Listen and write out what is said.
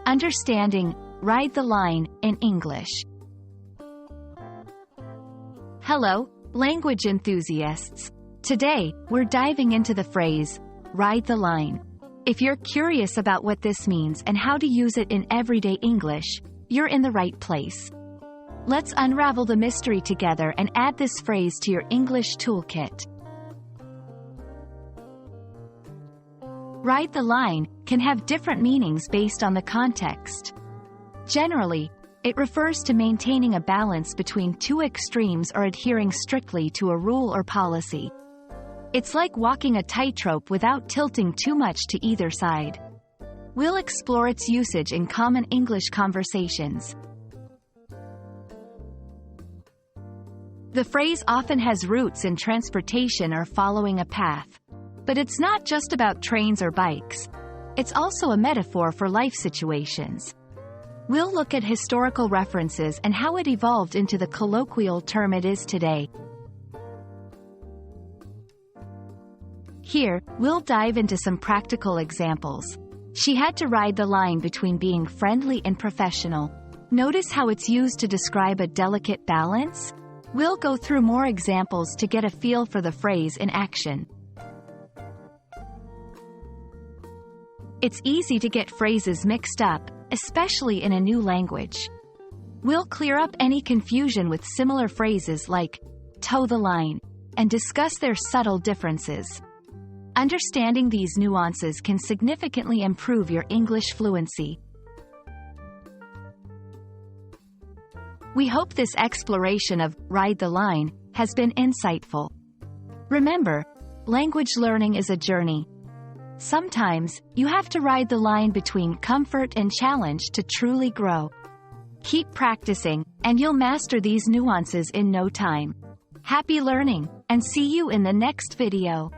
Understanding, ride the line, in English. Hello, language enthusiasts. Today, we're diving into the phrase, ride the line. If you're curious about what this means and how to use it in everyday English, you're in the right place. Let's unravel the mystery together and add this phrase to your English toolkit. Ride the line can have different meanings based on the context. Generally, it refers to maintaining a balance between two extremes or adhering strictly to a rule or policy. It's like walking a tightrope without tilting too much to either side. We'll explore its usage in common English conversations. The phrase often has roots in transportation or following a path. But it's not just about trains or bikes. It's also a metaphor for life situations. We'll look at historical references and how it evolved into the colloquial term it is today. Here, we'll dive into some practical examples. She had to ride the line between being friendly and professional. Notice how it's used to describe a delicate balance? We'll go through more examples to get a feel for the phrase in action. It's easy to get phrases mixed up, especially in a new language. We'll clear up any confusion with similar phrases like toe the line and discuss their subtle differences. Understanding these nuances can significantly improve your English fluency. We hope this exploration of ride the line has been insightful. Remember, language learning is a journey. Sometimes, you have to ride the line between comfort and challenge to truly grow. Keep practicing, and you'll master these nuances in no time. Happy learning, and see you in the next video.